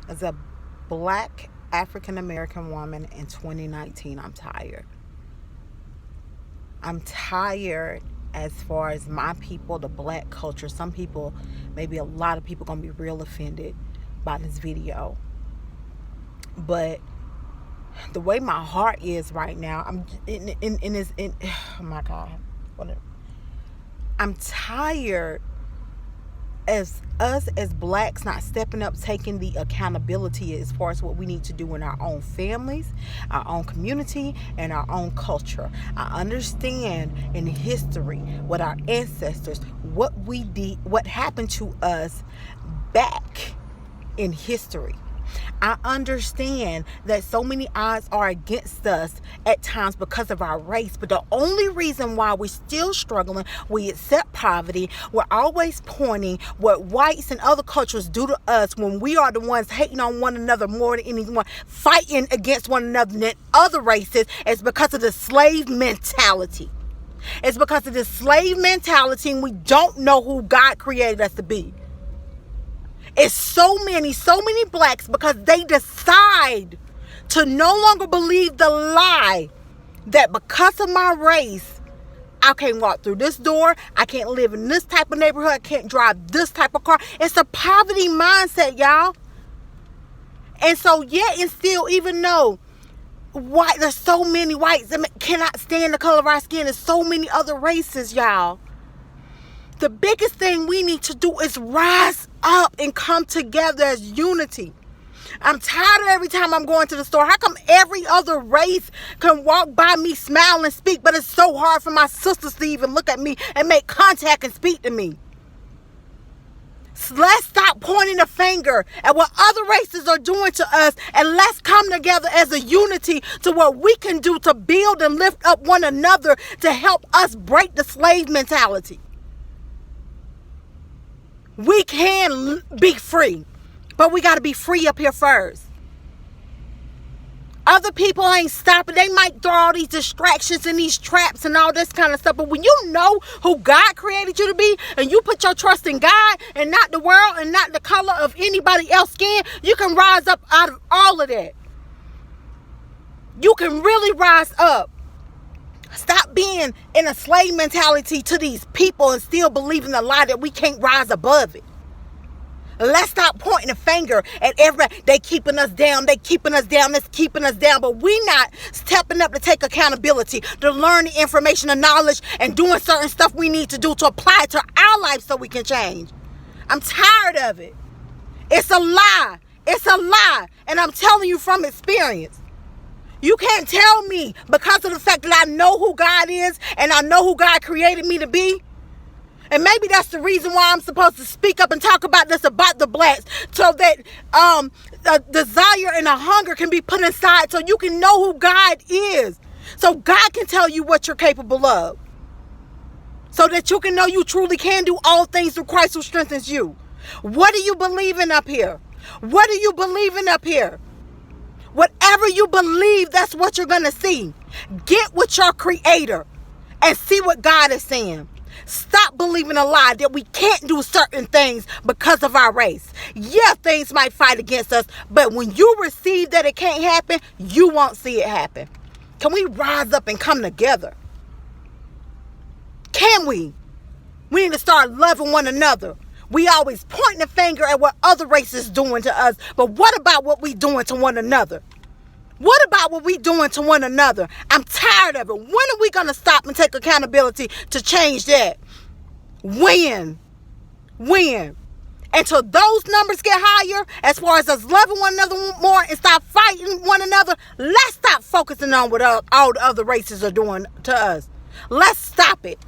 As a black African American woman in 2019, I'm tired. I'm tired as far as my people, the black culture. Some people, maybe a lot of people, gonna be real offended by this video. But the way my heart is right now, I'm in this. Oh my God, I'm tired as us as blacks not stepping up, taking the accountability as far as what we need to do in our own families, our own community, and our own culture. I understand in history what our ancestors, what we did, what happened to us back in history. I understand that so many odds are against us at times because of our race, but the only reason why we're still struggling, we accept poverty, we're always pointing what whites and other cultures do to us when we are the ones hating on one another more than anyone, fighting against one another than other races, is because of the slave mentality. It's because of the slave mentality, and we don't know who God created us to be. It's so many blacks, because they decide to no longer believe the lie that because of my race, I can't walk through this door, I can't live in this type of neighborhood, I can't drive this type of car. It's a poverty mindset, y'all. And so yet and still, even though there's so many whites that cannot stand the color of our skin, there's so many other races, y'all. The biggest thing we need to do is rise up and come together as unity. I'm tired of every time I'm going to the store. How come every other race can walk by me, smile and speak, but it's so hard for my sisters to even look at me and make contact and speak to me? So let's stop pointing the finger at what other races are doing to us, and let's come together as a unity to what we can do to build and lift up one another to help us break the slave mentality. We can be free, but we got to be free up here first. Other people ain't stopping. They might throw all these distractions and these traps and all this kind of stuff. But when you know who God created you to be, and you put your trust in God and not the world and not the color of anybody else's skin, you can rise up out of all of that. You can really rise up. Stop being in a slave mentality to these people and still believing the lie that we can't rise above it. Let's stop pointing the finger at everybody. They keeping us down. That's keeping us down. But we not stepping up to take accountability, to learn the information and knowledge and doing certain stuff we need to do to apply it to our life so we can change. I'm tired of it. It's a lie. It's a lie. And I'm telling you from experience. You can't tell me, because of the fact that I know who God is and I know who God created me to be. And maybe that's the reason why I'm supposed to speak up and talk about this, about the blacks, so that a desire and a hunger can be put inside so you can know who God is. So God can tell you what you're capable of. So that you can know you truly can do all things through Christ who strengthens you. What do you believe in up here? What do you believe in up here? Whatever you believe, that's what you're going to see. Get with your creator and see what God is saying. Stop believing a lie that we can't do certain things because of our race. Yeah, things might fight against us, but when you receive that it can't happen, you won't see it happen. Can we rise up and come together? Can we? We need to start loving one another. We always point the finger at what other races doing to us, but what about what we doing to one another? What about what we doing to one another? I'm tired of it. When are we going to stop and take accountability to change that? When? Until those numbers get higher, as far as us loving one another more and stop fighting one another, let's stop focusing on what all the other races are doing to us. Let's stop it.